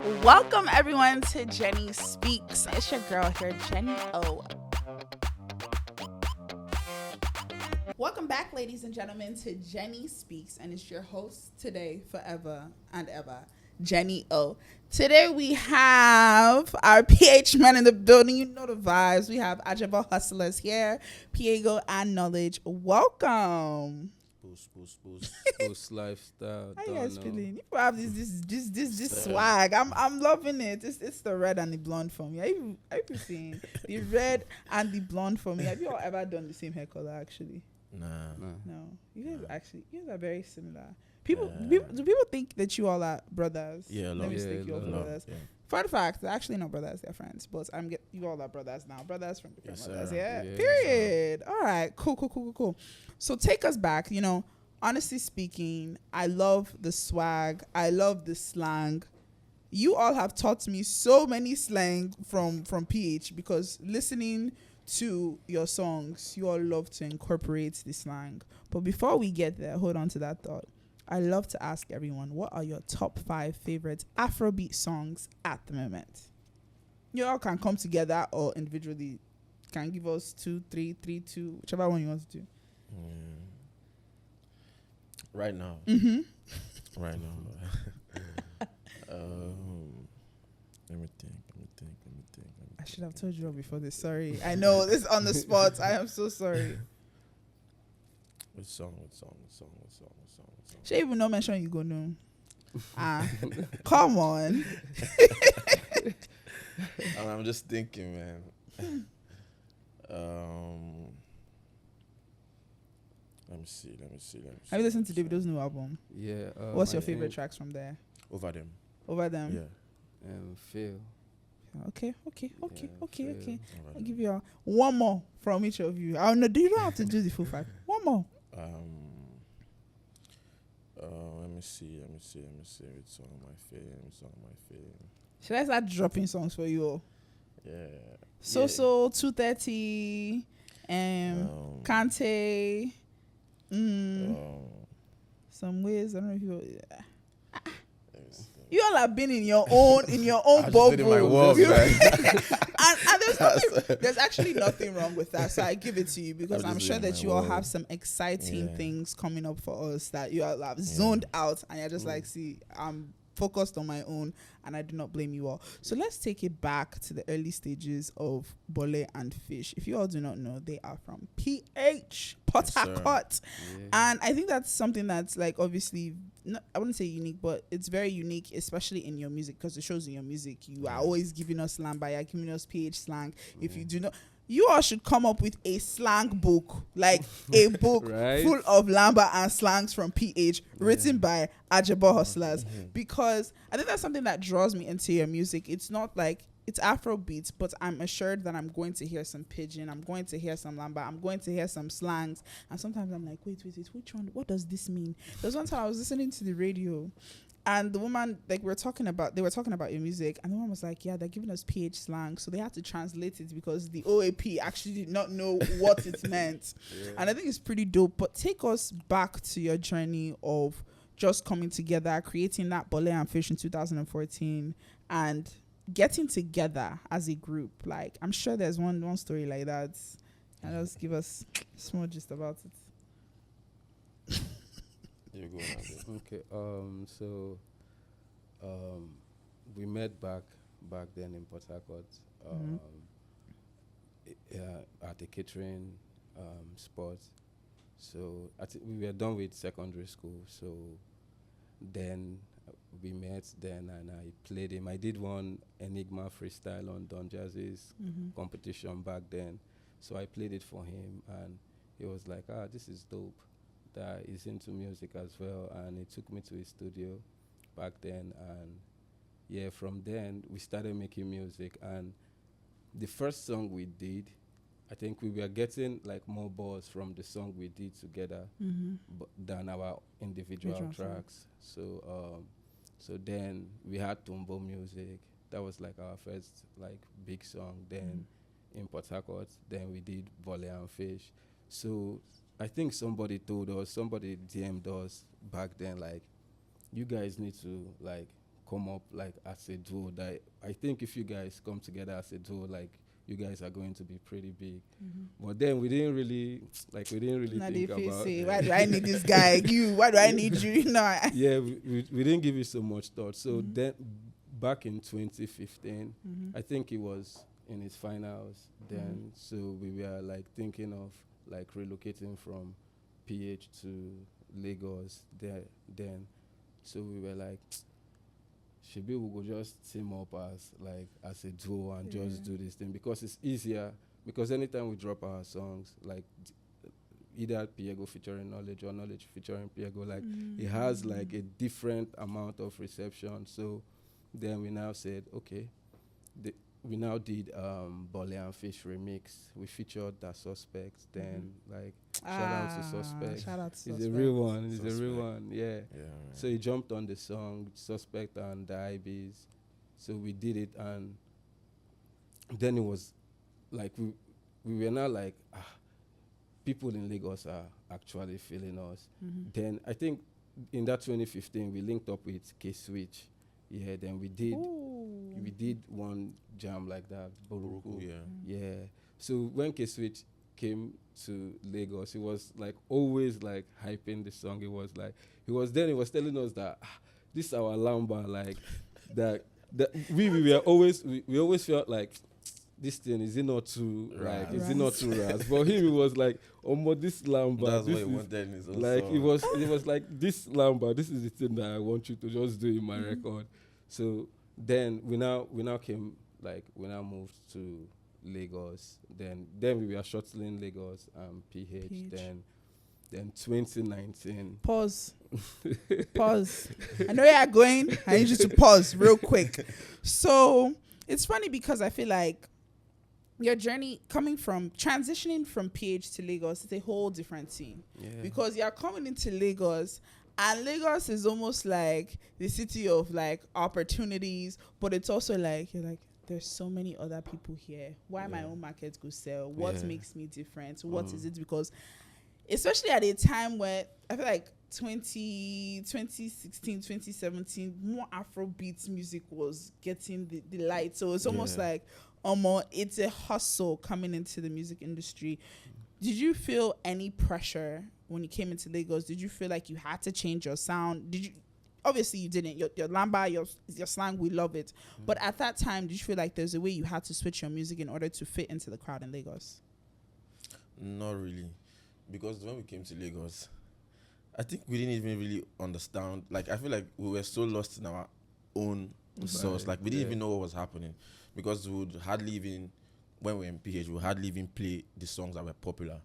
Welcome everyone to Jenni Speaks. It's your girl here, Jenni O. Welcome back, ladies and gentlemen, to Jenni Speaks, and it's your host today, forever and ever, Jenni O. Today we have our PH men in the building. You know the vibes. We have Ajebo hustlers here, Piego and Knowledge. Welcome. Boost lifestyle. How you guys feeling? You have this swag. I'm loving it. It's the red and the blonde for me. Are you seeing the red and the blonde for me? Have you all ever done the same hair color actually? Nah. No. You guys are very similar. Do people think that you all are brothers? Yeah, Let me stick you all brothers. Yeah. Fun fact, they're actually not brothers, they're friends. But you all are brothers now. Brothers from different mothers. Yeah. Period. All right. Cool. So take us back. Honestly speaking, I love the swag. I love the slang. You all have taught me so many slang from PH because listening to your songs, you all love to incorporate the slang. But before we get there, hold on to that thought. I love to ask everyone, what are your top 5 favorite Afrobeat songs at the moment? You all can come together or individually. Can give us 2, 3, 3, 2, whichever one you want to do. Right now. Mm-hmm. Right now. Let me think. I should have told you all before this. Sorry. I know this on the spot. I am so sorry. Which song? She even no mention you go no. Come on. I'm just thinking, man. Let me see. Have you listened to Davido's new album? Yeah. What's your favorite tracks from there? Over them. Yeah. Feel. Okay. Over I'll give you one more from each of you. Oh no, you don't have to do the full 5. One more. Let me see. Which song am I feeling? Should I start dropping songs for you all? Yeah. So 230, Kante, some ways. I don't know if you. You all have been in your own bubble. In my world, man. and there's actually nothing wrong with that. So I give it to you because I'm sure that you all have some exciting things coming up for us that you all have zoned out and you're just like, see, I'm focused on my own and I do not blame you all. So let's take it back to the early stages of Bole and Fish. If you all do not know, they are from PH, Port Harcourt. And I think that's something that's like obviously, I wouldn't say unique, but it's very unique, especially in your music because it shows in your music. You are always giving us slang, but you're giving us PH slang. If you do not, you all should come up with a slang book, like a book right? full of lamba and slangs from PH written by Ajebo hustlers, because I think that's something that draws me into your music. It's not like it's Afro beats, but I'm assured that I'm going to hear some pidgin, I'm going to hear some lamba, I'm going to hear some slangs, and sometimes I'm like, wait, which one? What does this mean? There was one time I was listening to the radio, and the woman, like, they were talking about your music, and the woman was like, yeah, they're giving us PH slang, so they had to translate it because the OAP actually did not know what it meant. And I think it's pretty dope. But take us back to your journey of just coming together, creating that Bole and Fish in 2014, and getting together as a group. Like, I'm sure there's one story like that. And just give us a small gist about it. You go now. Okay. So, we met back then in Port Harcourt. At a catering spot. So we were done with secondary school. So then we met then, and I played him. I did one Enigma freestyle on Don Jazzy's competition back then. So I played it for him, and he was like, this is dope. That he's into music as well, and he took me to his studio back then, and from then we started making music. And the first song we did, I think we were getting like more buzz from the song we did together than our individual tracks. So then we had Tumbo Music. That was like our first like big song. Then in Port Harcourt, then we did Volley and Fish. So I think somebody told us, somebody DM'd us back then, like, you guys need to like come up like as a duo. That I think if you guys come together as a duo, like you guys are going to be pretty big. But then we didn't really Now think they about. say, why do I need this guy? Why do I need you? Yeah, we didn't give it so much thought. So then back in 2015, I think it was in his finals then. So we were like thinking of like relocating from PH to Lagos then. So we were like, Shebi we go just team up as a duo and just do this thing because it's easier. Because anytime we drop our songs, like either Piego featuring Knowledge or Knowledge featuring Piego, like it has like a different amount of reception. So then we now said, okay, we now did Bole and Fish remix. We featured The Suspects. Then like shout out to Suspect. Shout out to He's Suspect. a real one. He's Suspect. a real one. Yeah. Yeah, So he jumped on the song Suspect and the IBs. So we did it, and then it was like we were now like people in Lagos are actually feeling us. Then I think in that 2015 we linked up with K-Switch. Yeah, then we did one jam like that, Boruku. Yeah. So when K-Switch came to Lagos, he was like always like hyping the song. He was telling us that this is our lamba, like that we always felt like this thing is it not too like is it not too ras? For him it was like this lamba. that's this what he is wanted in his own like song. it was like this lamba. This is the thing that I want you to just do in my record. So then we now moved to Lagos. Then we were shuttling Lagos and PH. Then 2019. Pause. I know you are going. I need you to pause real quick. So it's funny because I feel like your journey transitioning from PH to Lagos is a whole different scene. Yeah. Because you're coming into Lagos, and Lagos is almost like the city of like opportunities, but it's also like you're like, there's so many other people here. Why my own market go sell? What makes me different? What is it? Because especially at a time where I feel like 2016, 2017, more Afrobeat music was getting the light. So it's almost like it's a hustle coming into the music industry. Did you feel any pressure when you came into Lagos? Did you feel like you had to change your sound? Did you? Obviously you didn't. Your lamba, your slang, we love it. But at that time, did you feel like there's a way you had to switch your music in order to fit into the crowd in Lagos? Not really, because when we came to Lagos, I think we didn't even really understand. Like I feel like we were so lost in our own source. Like we didn't even know what was happening, because we would hardly even, when we were in PH, we would hardly even play the songs that were popular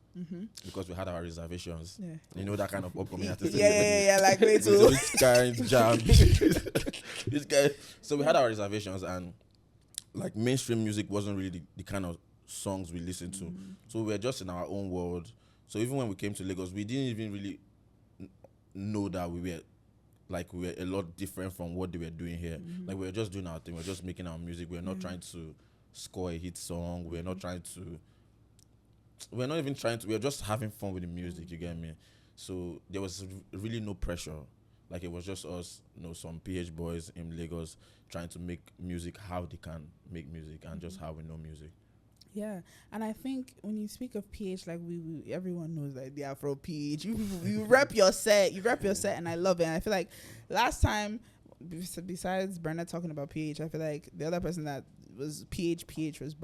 because we had our reservations. Yeah. You know, that kind of upcoming artist. Like wait till which kind jam. This guy. So we had our reservations, and like mainstream music wasn't really the kind of songs we listened to. So we were just in our own world. So even when we came to Lagos, we didn't even really know that we were a lot different from what they were doing here. Like we were just doing our thing. We were just making our music. We were not trying to score a hit song. We were not even trying to. We were just having fun with the music. You get me? So there was really no pressure. Like it was just us, some PH boys in Lagos trying to make music how they can make music and just how we know music. Yeah, and I think when you speak of PH, like we everyone knows like the Afro PH. You rep your set, and I love it. And I feel like last time, besides Bernard talking about PH, I feel like the other person that was PH was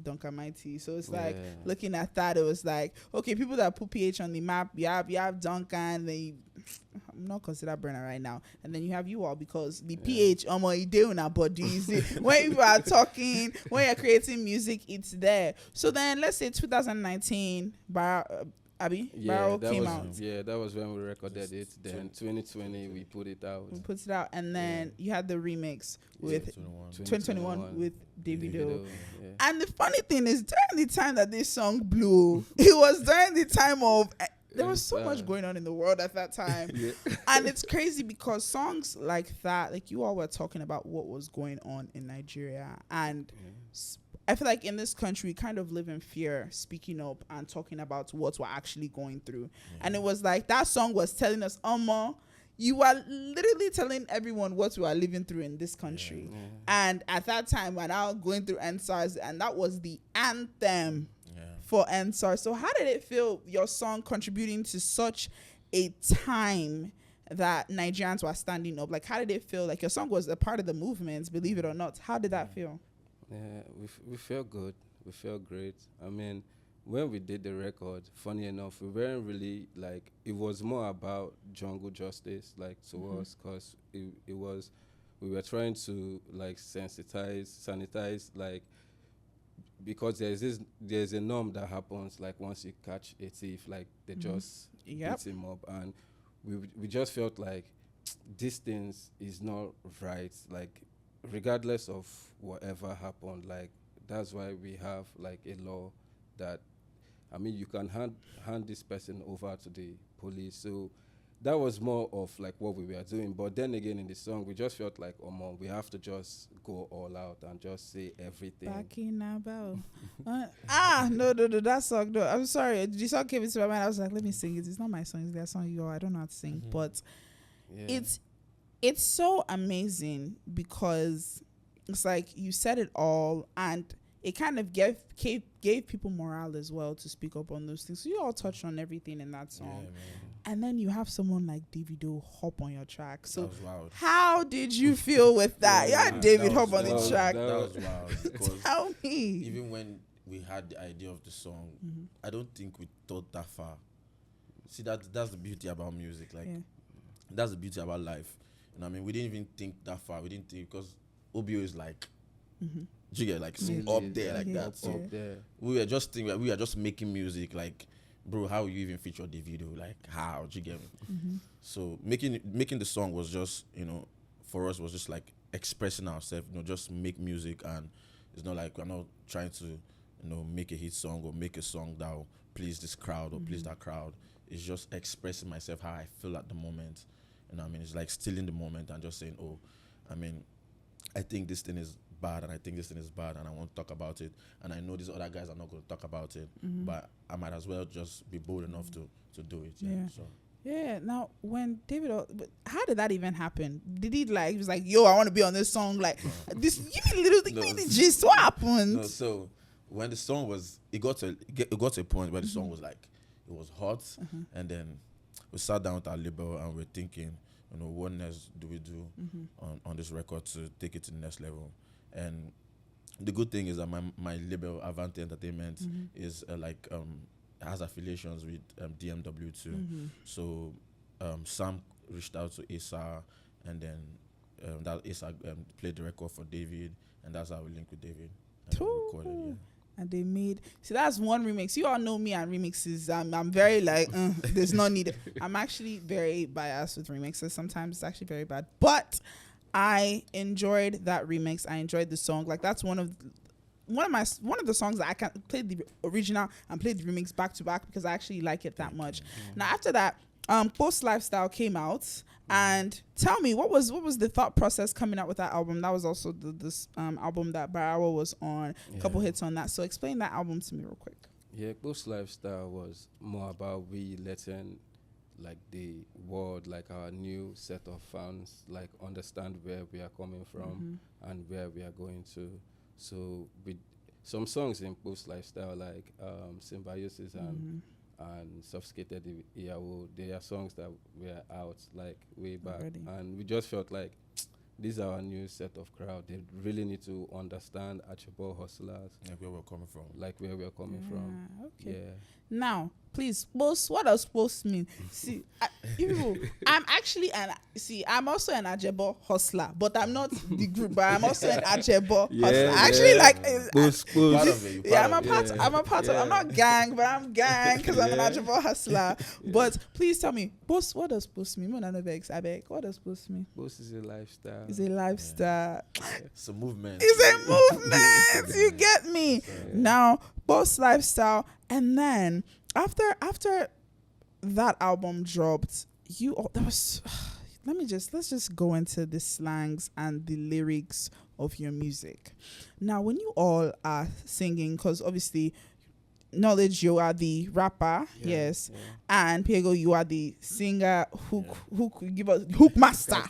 Duncan Mighty. So it's like looking at that, it was like, okay, people that put PH on the map, you have Duncan, I'm not consider Bernard right now, and then you have you all, because the PH you do now, but do you see when you are talking, when you're creating music, it's there. So then let's say 2019 Barrow came out. Yeah, that was when we recorded it. Then 2020 we put it out. And then you had the remix with 2021 with Davido. Yeah. And the funny thing is, during the time that this song blew, it was during the time of there was so much going on in the world at that time. And it's crazy because songs like that, like you all were talking about what was going on in Nigeria, and I feel like in this country we kind of live in fear, speaking up and talking about what we're actually going through. And it was like that song was telling us, you are literally telling everyone what we are living through in this country. Yeah. And at that time, we're now going through NSARS, and that was the anthem Yeah. for NSARS. So how did it feel, your song contributing to such a time that Nigerians were standing up? Like, how did it feel? Like, your song was a part of the movement, believe it or not. How did that feel? Yeah, we felt good. We felt great. I mean, when we did the record, funny enough, we weren't really like, it was more about jungle justice, like to us, because it was, we were trying to like sanitize, like, because there's a norm that happens, like once you catch a thief, like they just beat him up, and we just felt like these things is not right, like regardless of whatever happened, like that's why we have like a law that, I mean, you can hand this person over to the police. So that was more of like what we were doing. But then again, in the song, we just felt like, oh man, we have to just go all out and just say everything. Back in about. No, that song, no. I'm sorry. The song came into my mind. I was like, let me sing it. It's not my song. It's their song. I don't know how to sing. But it's so amazing because it's like you said it all, and it kind of gave people morale as well to speak up on those things. So you all touched on everything in that song. And then you have someone like David O hop on your track. So how did you feel with that? David hop on the track. That was wild. Because tell me. Even when we had the idea of the song, I don't think we thought that far. See, that's the beauty about music. Like, that's the beauty about life. And I mean, we didn't even think that far. We didn't think, because OBO is like, you get like so up there like that. So we were just thinking, we were just making music. Like, bro, how you even feature the video? Like, how? Do you get me? So making the song was just, for us was just like expressing ourselves. Just make music, and it's not like we're not trying to, make a hit song or make a song that will please this crowd or please that crowd. It's just expressing myself, how I feel at the moment. I mean, it's like still in the moment and just saying, oh, I mean, I think this thing is bad, and I think this thing is bad, and I want to talk about it, and I know these other guys are not going to talk about it, but I might as well just be bold enough to do it. So now when David, how did that even happen? Did he was like, yo, I want to be on this song, like this? Give me the gist. What happened? No, so when the song was, it got to a point where the song was like, it was hot, and then we sat down with our label and we're thinking, what next do we do on this record to take it to the next level? And the good thing is that my label, Avante Entertainment, is has affiliations with DMW too. So Sam reached out to Asa, and then that Asa played the record for David, and that's how we linked with David and recorded. And they made, that's one remix. You all know me and remixes. I'm very there's no need. I'm actually very biased with remixes. Sometimes it's actually very bad, but I enjoyed that remix. I enjoyed the song. Like, that's one of the songs that I can play the original and play the remix back to back because I actually like it that much. Now after that, Post Lifestyle came out, and tell me, what was the thought process coming out with that album? That was also this album that Barawa was on, a couple hits on that. So explain that album to me real quick. Yeah, Post Lifestyle was more about we letting like the world, like our new set of fans, like understand where we are coming from and where we are going to. So with some songs in Post Lifestyle, like Symbiosis and Sophisticated Iyawo, they are songs that were out like way back already. And we just felt like these are our new set of crowd. They really need to understand Ajebo hustlers, like where we're coming from. Okay. Yeah. Now, please, post. What does post mean? See, I'm also an Ajebo hustler, but I'm not the group. But I'm also an Ajebo hustler. Actually, post. I'm a part of. I'm not gang, but I'm gang because I'm an Ajebo hustler. But please tell me, post. What does post mean? What does post mean? Post is a lifestyle. It's a lifestyle. It's a movement. It's a movement. You get me? Now, post lifestyle, and then after that album dropped, let's just go into the slangs and the lyrics of your music. Now, when you all are singing, because obviously Knowledge, you are the rapper, Yeah, yes, yeah. and Piego, you are the singer, hook, give us hook master.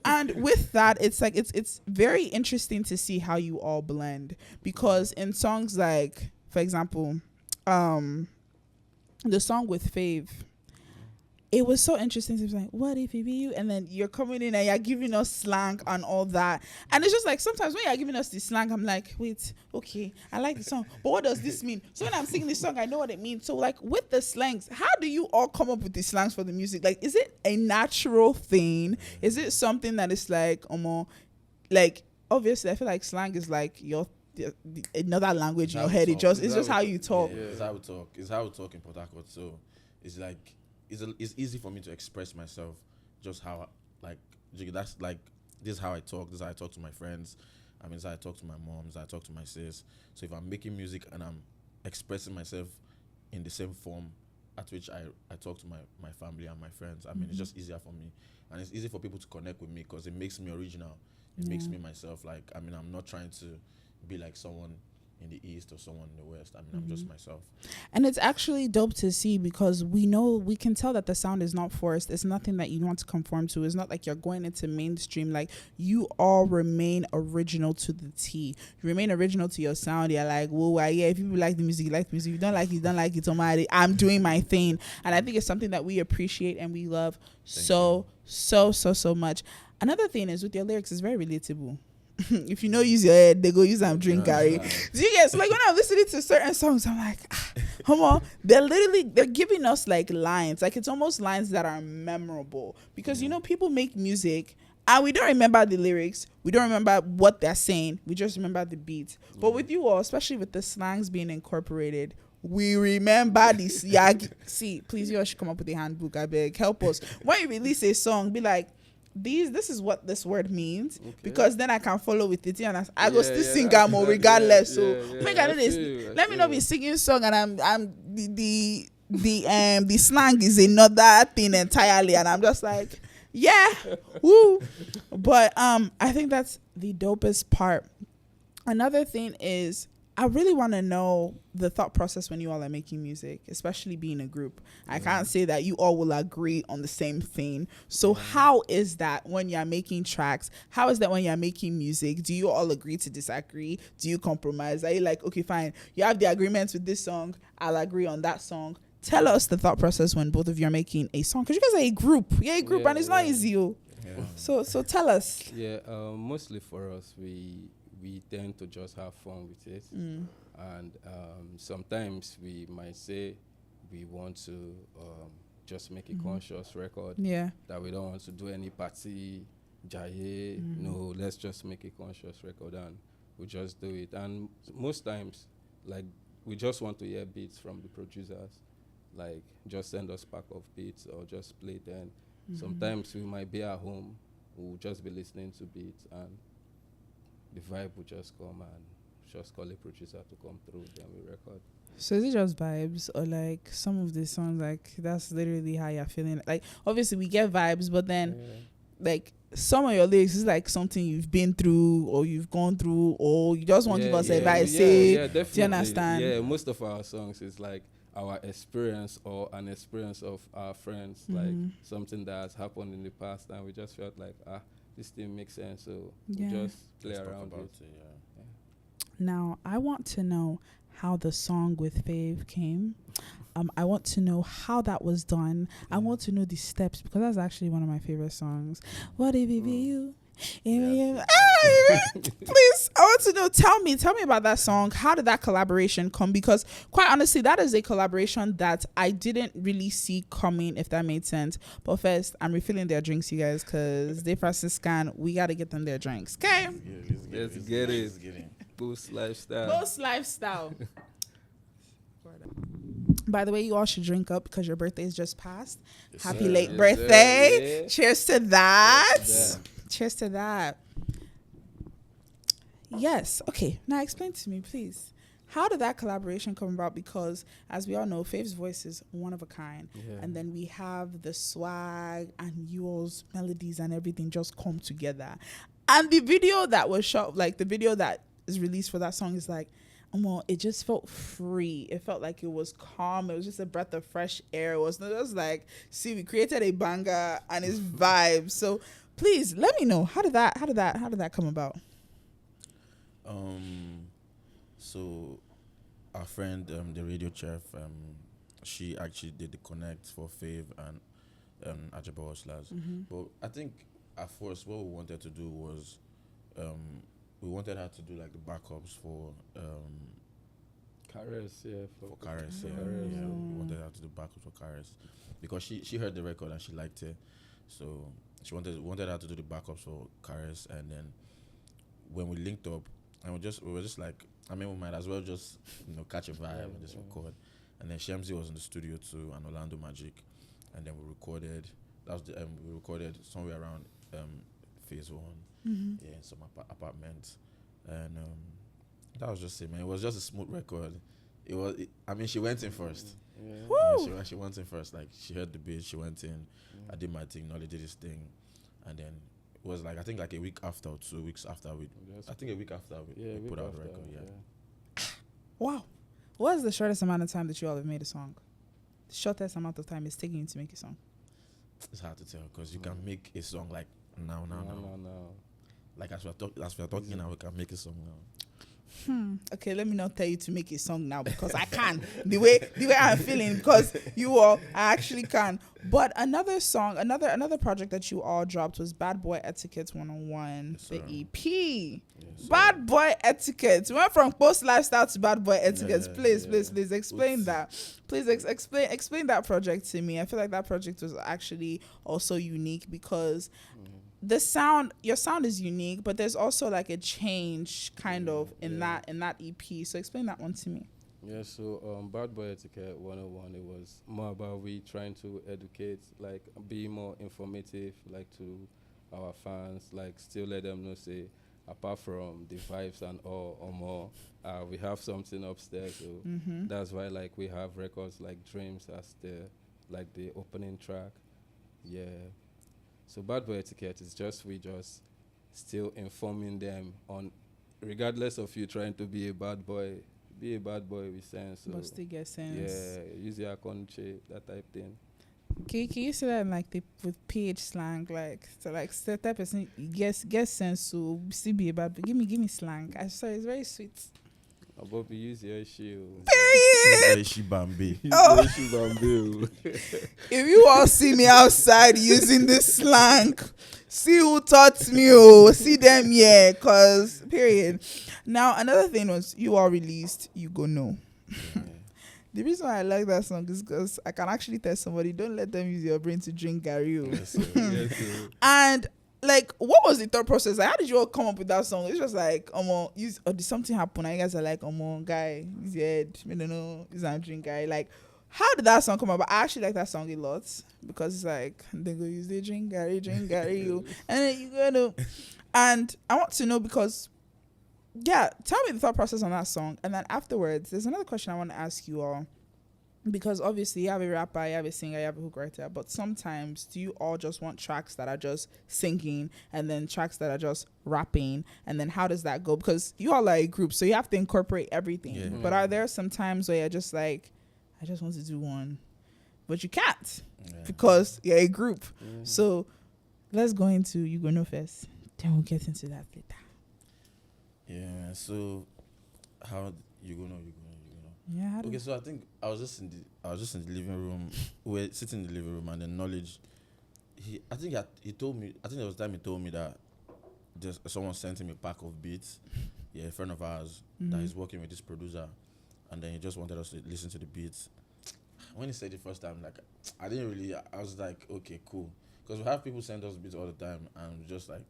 And with that, it's like it's very interesting to see how you all blend, because in songs like, for example, the song with Fave, it was so interesting to be like, what if it be you? And then you're coming in and you're giving us slang and all that. And it's just like, sometimes when you're giving us the slang, I'm like, wait, okay, I like the song, but what does this mean? So when I'm singing this song, I know what it means. So like with the slangs, how do you all come up with the slangs for the music? Like, is it a natural thing? Is it something that is like, like, obviously I feel like slang is like another language in your head. It's just how you talk. Yeah, it's how we talk. It's how we talk in Port Harcourt. So it's like, it's easy for me to express myself, just how, like, that's like, this is how I talk. This is how I talk to my friends. I mean, this is how I talk to my mom. This is how I talk to my sis. So if I'm making music and I'm expressing myself in the same form at which I talk to my family and my friends, I mean, it's just easier for me. And it's easy for people to connect with me because it makes me original. It makes me myself. Like, I mean, I'm not trying to be like someone in the East or someone in the West. I mean, I'm just myself. And it's actually dope to see, because we can tell that the sound is not forced. It's nothing that you want to conform to. It's not like you're going into mainstream. Like, you all remain original to the T. You remain original to your sound. You're like, whoa, yeah, if people like the music, you like the music. If you don't like it, you don't like it. I'm doing my thing. And I think it's something that we appreciate and we love so much. Another thing is, with your lyrics, it's very relatable. If you know, use your head, they go use and drink Gary. Do you get, so like, when I'm listening to certain songs, I'm like, come on, they're giving us like lines, like it's almost lines that are memorable, because you know, people make music and we don't remember the lyrics, we don't remember what they're saying, we just remember the beats. But with you all, especially with the slangs being incorporated, we remember this. See, please, you all should come up with a handbook. I beg, help us. When you release a song, be like, this is what this word means, because then I can follow with it, and I go still sing more regardless. Make I know this. Let me not be singing song and I'm the slang is another thing entirely, and I'm just like, yeah, woo. But I think that's the dopest part. Another thing is, I really want to know the thought process when you all are making music, especially being a group. I can't say that you all will agree on the same thing. So how is that when you're making tracks? How is that when you're making music? Do you all agree to disagree? Do you compromise? Are you like, okay, fine, you have the agreements with this song, I'll agree on that song? Tell us the thought process when both of you are making a song, because you guys are a group. You're a group, and it's not easy. So tell us. Yeah, mostly for us, we tend to just have fun with it. And sometimes we might say we want to just make a conscious record. Yeah. That we don't want to do any party, jaye. No, let's just make a conscious record and we just do it. And most times, like, we just want to hear beats from the producers. Like, just send us pack of beats or just play them. Sometimes we might be at home, we'll just be listening to beats and the vibe will just come and just call a producer to come through, then we record. So is it just vibes, or like some of the songs, like that's literally how you're feeling? Like, obviously we get vibes, but then like some of your lyrics is like something you've been through or you've gone through, or you just want to give us advice. Do you understand? Yeah, most of our songs is like our experience or an experience of our friends, like something that has happened in the past, and we just felt like, this thing makes sense, so we just play around with it. Now, I want to know how the song with Fave came. I want to know how that was done. I want to know the steps, because that's actually one of my favorite songs. What if it be you? Please, I want to know. Tell me about that song. How did that collaboration come? Because quite honestly, that is a collaboration that I didn't really see coming, if that made sense. But first, I'm refilling their drinks, you guys, because they Franciscan. We got to get them their drinks. Okay, let's get it. Boost lifestyle. By the way, you all should drink up because your birthday is just passed. Happy late birthday. Cheers to that. Cheers to that. Yes. Okay. Now explain to me, please. How did that collaboration come about? Because as we all know, Fave's voice is one of a kind. And then we have the swag and yours melodies and everything just come together. And the video that was shot, like the video that is released for that song, is like, it just felt free. It felt like it was calm. It was just a breath of fresh air. It was not just like, see, we created a banger and it's vibes. So please let me know, how did that come about? So our friend, the radio chef, she actually did the connect for Fave and Ajebo Hustlers. But I think at first what we wanted to do was we wanted her to do like the backups for Caress, yeah. for Karis, yeah. Karis. Yeah, we wanted her to do backups for Karis because she heard the record and she liked it. So she wanted her to do the backups for Karis, and then when we linked up and we were just like, I mean, we might as well just catch a vibe and just record. And then Shamsi was in the studio too, and Orlando Magic, and then we recorded. That was we recorded somewhere around phase 1, in some apartment, and that was just it, man. It was just a smooth record. I mean, she went in first. Yeah, she went in first. Like, she heard the beat, she went in. I did my thing. Nolly did his thing, and then it was like, I think like a week after or 2 weeks after we put out the record. Yeah. Wow. What is the shortest amount of time that you all have made a song? The shortest amount of time it's taking you to make a song? It's hard to tell because you can make a song like now. Like as we're talking now, we can make a song now. Okay, let me not tell you to make a song now because I can. the way I'm feeling, because you all, I actually can. But another song, another project that you all dropped was Bad Boy Etiquette 101, yes, the EP. Yes, Bad Boy Etiquette. We went from post lifestyle to Bad Boy Etiquette. Please explain that. Please explain that project to me. I feel like that project was actually also unique because your sound is unique, but there's also like a change kind of in that EP. So explain that one to me. Yeah, so Bad Boy Etiquette 101, it was more about we trying to educate, like be more informative, like to our fans, like still let them know, say, apart from the vibes and all or more, we have something upstairs. So that's why like we have records like Dreams as the opening track. Yeah. So Bad Boy Etiquette is we just still informing them on, regardless of you trying to be a bad boy with sense. So But still get sense. yeah, use your country, that type thing. Can you say that in like with PH slang, like so like that person get sense, so still be a bad boy? Give me slang. I saw it's very sweet. Above use your shield. Period. She Bambi. Oh. If you all see me outside using this slang, see who taught me. Oh, see them, yeah. Cause period. Now another thing was you all released You Go Know. The reason why I like that song is because I can actually tell somebody, don't let them use your brain to drink Gary. Yes, sir. And like, what was the thought process? Like, how did you all come up with that song? It's just like, or did something happen? And you guys are like, guy, he's head, I don't know, he's a drink guy. Like, how did that song come about? I actually like that song a lot because it's like, they go use the drink Gary, you, and then you go to, and I want to know because, yeah, tell me the thought process on that song, and then afterwards, there's another question I want to ask you all. Because obviously you have a rapper, you have a singer, you have a hook writer, but sometimes do you all just want tracks that are just singing and then tracks that are just rapping, and then how does that go? Because you all are a group, so you have to incorporate everything. Yeah. But are there some times where you're just like, I just want to do one, but you can't because you're a group? So let's go into You Go Know first, then we'll get into that later. Yeah, so how You Go Know. Yeah. Okay, so I think I was just in the living room. We were sitting in the living room, and then Knowledge. He told me. I think there was time he told me that someone sent him a pack of beats. Yeah, a friend of ours that he's working with this producer, and then he just wanted us to listen to the beats. When he said it first time, like I didn't really. I was like, okay, cool, because we have people send us beats all the time, and just like.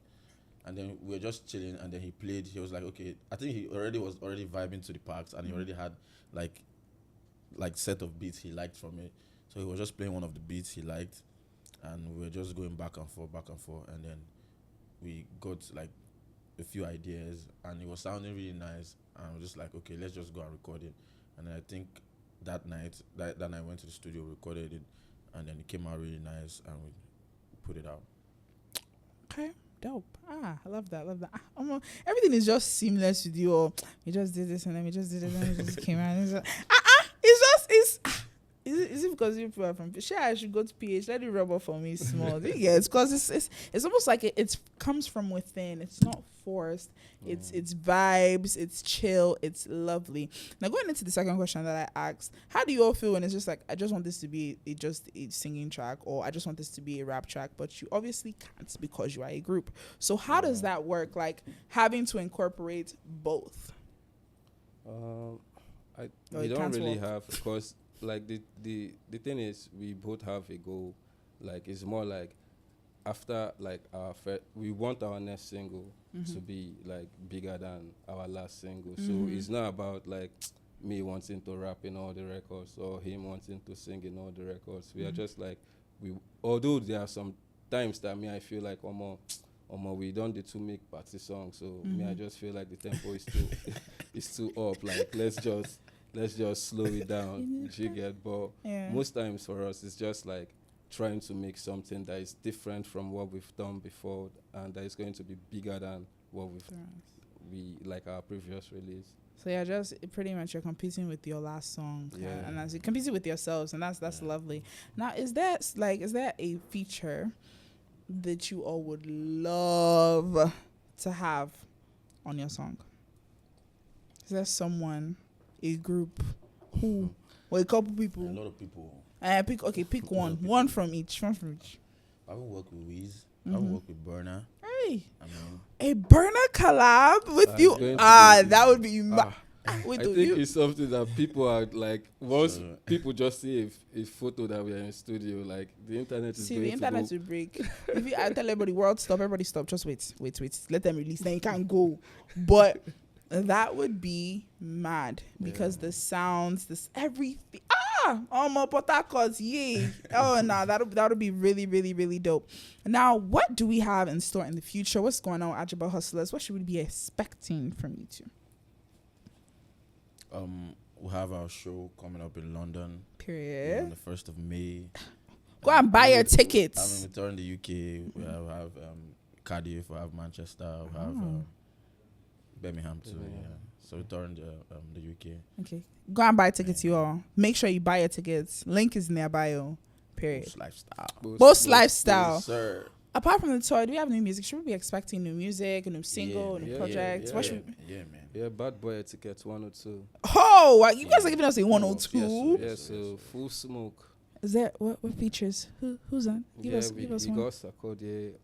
And then we were just chilling, and then he played. He was like, okay, I think he was already vibing to the parts, and he already had like set of beats he liked from it. So he was just playing one of the beats he liked, and we were just going back and forth, and then we got like a few ideas, and it was sounding really nice. And I was just like, okay, let's just go and record it. And then I think that night I went to the studio, recorded it, and then it came out really nice, and we put it out. Okay. I love that. Everything is just seamless with you. Or we just did this and then we just did it and we just came out. Is it because you people are from? Sure, I should go to PH. Let it rub off for me small. Yeah, it's because it's almost like it comes from within. It's not forced. It's vibes. It's chill. It's lovely. Now going into the second question that I asked, how do you all feel when it's just like I just want this to be just a singing track, or I just want this to be a rap track, but you obviously can't because you are a group. So how does that work? Like having to incorporate both. We don't really have, because like the thing is, we both have a goal. Like it's more like after like we want our next single to be like bigger than our last single. So it's not about like me wanting to rap in all the records or him wanting to sing in all the records. We are just like although there are some times that I feel like we don't do 2 make party songs. So I just feel like the tempo is too up. Like let's just slow it down. You get, but most times for us it's just like trying to make something that is different from what we've done before, and that is going to be bigger than what we like our previous release. So yeah, just pretty much you're competing with your last song, and as you're competing with yourselves, and that's lovely. Now, is there a feature that you all would love to have on your song? Is there someone, a group, or a couple people? A lot of people. Pick one. One from each. I will work with Wiz. I will work with Burner. Hey, a Burner collab with you. That would be. I think it's something that people are like, once people just see a photo that we are in studio, like the internet is going to go. The internet will break. If I tell everybody, world stop, everybody stop. Just wait. Let them release. Then you can't go. But that would be mad because the sounds, this everything. My Potakos, yay. Oh, no, that'll be really, really, really dope. Now, what do we have in store in the future? What's going on with Ajebo Hustlers? What should we be expecting from you two? We'll have our show coming up in London. Period. On the 1st of May. Go and buy your tickets. We turn the UK. We'll have Cardiff. We'll have Manchester. We'll have Birmingham too. Yeah. So we turn the UK. Okay. Go and buy tickets, you all. Make sure you buy your tickets. Link is in their bio. Period. Both lifestyle. Yes, sir. Apart from the tour, do we have new music? Should we be expecting new music, a new single, a new project? What should man. Yeah, Bad Boy tickets 102. Oh, you guys are giving us a 102? Yes, so Full Smoke. Is that what features? Who's on? Give us we one. got Sarkodie.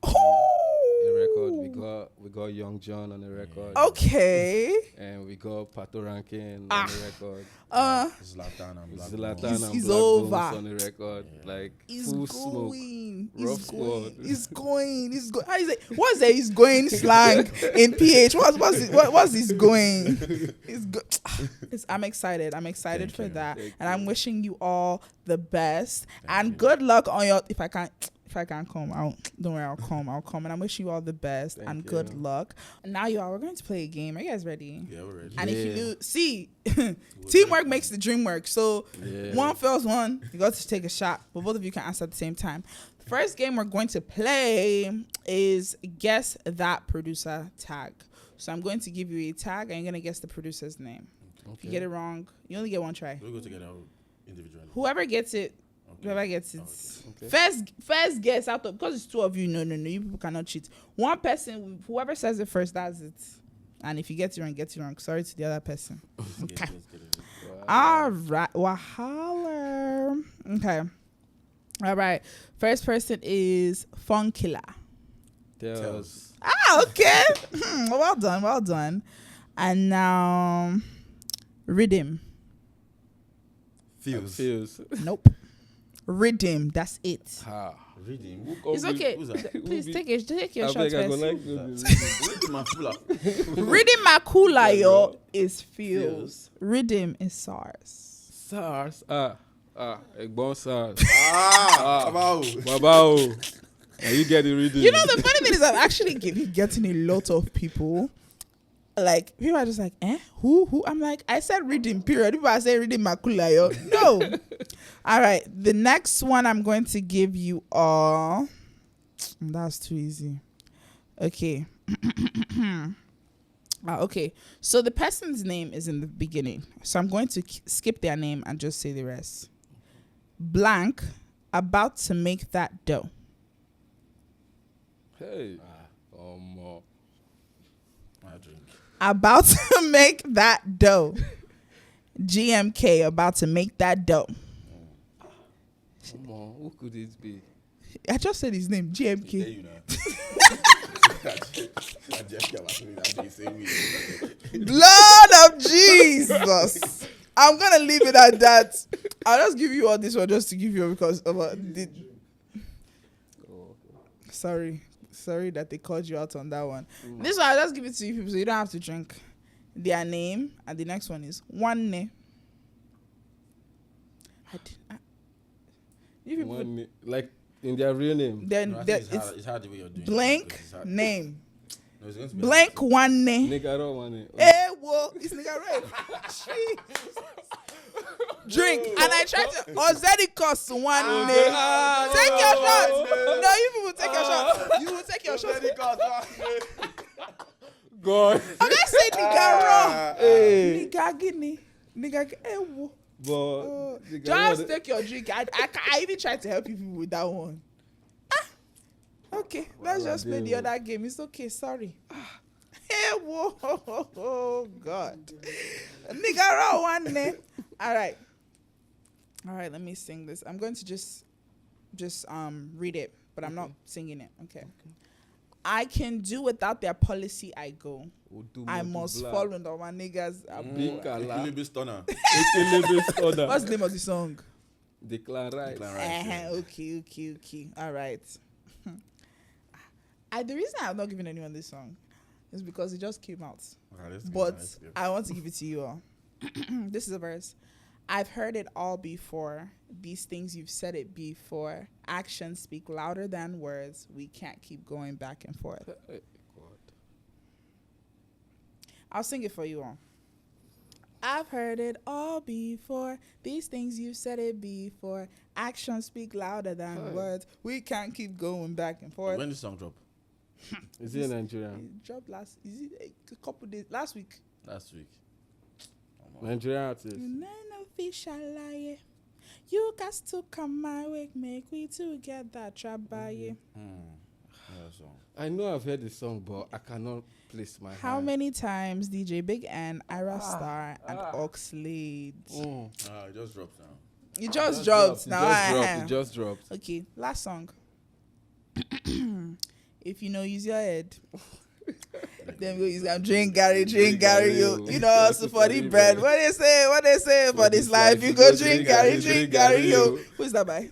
A record. We got Young John on the record. Okay. And we got Pato Rankin on the record. Zlatan and Black Bones. He's over on the record. Like he's Full going. Smoke. Rough Squad. He's going. How is it? What's that? He's going slang in PH. What's he's going? I'm excited. Thank for you. That, and I'm wishing you all the best and good luck on your. If I can't come, don't worry, I'll come. And I'm wishing you all the best and good luck. And now we're going to play a game. Are you guys ready? Yeah, we're ready. And if you teamwork makes the dream work. So one fails one, you got to take a shot, but both of you can answer at the same time. The first game we're going to play is guess that producer tag. So I'm going to give you a tag and you're going to guess the producer's name. Okay. If you get it wrong, you only get one try. We'll go together individually. Whoever gets it. First guess out of, because it's 2 of you. No, you people cannot cheat. One person, whoever says it first, that's it. And if you get it wrong, sorry to the other person. Okay. All right. Wahala. Okay. All right. First person is Funkilla. Tells. Okay. Well done. And now Rhythm. Feels. Nope. Rhythm, that's it. Rhythm. It's okay. Please take your shot first. Rhythm Makula, yo, is feels. Rhythm is SARS. Egbon SARS. Babao. You get it, Rhythm. You know, the funny thing is I'm actually getting a lot of people. Like, people are just like, who? I'm like, I said Rhythm, period. People are saying Rhythm Makula, yo. No. All right. The next one I'm going to give you all. That's too easy. Okay. Okay. So the person's name is in the beginning. So I'm going to skip their name and just say the rest. Blank, about to make that dough. Hey. I drink. About to make that dough. GMK, about to make that dough. Come on, who could it be? I just said his name, Yeah, GMK. you know. I just came out with that same way. Blood of Jesus. I'm gonna leave it at that. I'll just give you all this one just to give you because of sorry that they called you out on that one. This one I'll just give it to you people so you don't have to drink. Their name and the next one is Wanne. You people, Like in their real name. then No, I there, think it's hard the way you're doing it, blank because it's hard. name. No, it's going to be Blank Wanne. Nigga, I don't want it. Hey, whoa, it's nigga right. Jesus. Drink. And I tried to Ozedicus one name. Take your shot. No, you people take your shot. You will take your shot. God. I'm gonna say nigga raw. Hey. Nigga guinea. Nigga hey, whoa. But Just take your drink. I even tried to help you people with that one. Okay, let's just play the other game. It's okay, sorry. Hey, whoa, oh God. Nigga raw one name. All right, let me sing this. I'm going to just read it, but I'm not singing it. Okay. I can do without their policy. I go. I must follow the one niggas. What's the name of the song? Declan Rice. Okay. All right. The reason I have not given anyone this song is because it just came out. But I want to give it to you all. This is a verse. I've heard it all before. These things you've said it before. Actions speak louder than words. We can't keep going back and forth. I'll sing it for you all. I've heard it all before. These things you've said it before. Actions speak louder than words. We can't keep going back and forth. When did the song drop? Is it in Nigeria? It dropped a couple days last week. Nigerian artist. You got to come my way, make we together try. I know I've heard the song, but I cannot place my How hand. many times DJ Big N, Ira Star, and Oxlade? It just dropped now. It just dropped now. It just dropped. Okay, last song. If you know, use your head. Then we use drink Gary, you. You know, also for the bread. What they say for this life, you go drink Gary, you. Who's that by?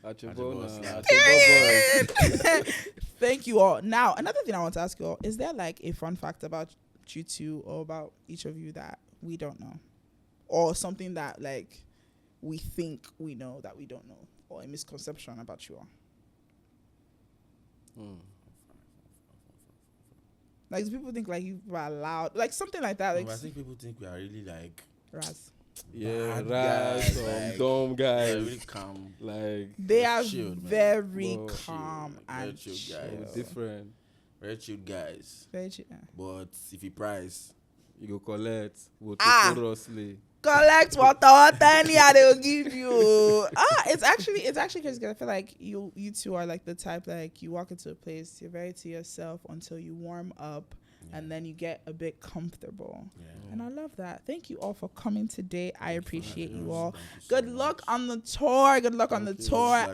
Ajebo. Period. Thank you all. Now, another thing I want to ask you all, is there like a fun fact about you two or about each of you that we don't know? Or something that like we think we know that we don't know? Or a misconception about you all? Like, do people think like you are loud? Like something like that. Like, I think people think we are really like Raz. Yeah, bad right. guys, like, Dumb guys. really calm. Like They are chilled, man. very Bro, calm chilled, and very chilled guys. different. Very chilled guys. Very chill. But if you price, You go collect. We'll Ah. take Rossley. Collect what any they will give you. It's actually crazy because I feel like you two are like the type like you walk into a place, you're very to yourself until you warm up, and then you get a bit comfortable. And I love that. Thank you all for coming today. I appreciate you all. Good luck on the tour. Good luck on the tour.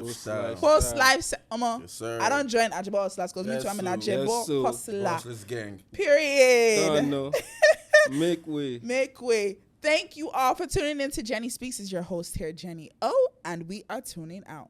Post life. Yes, sir. I don't join Ajebo Hustlers because me too. I'm an Ajebo Hustler. Hustlers gang. Period. No. Make way. Make way. Thank you all for tuning in to Jenni Speaks. Is your host here, Jenni O, and we are tuning out.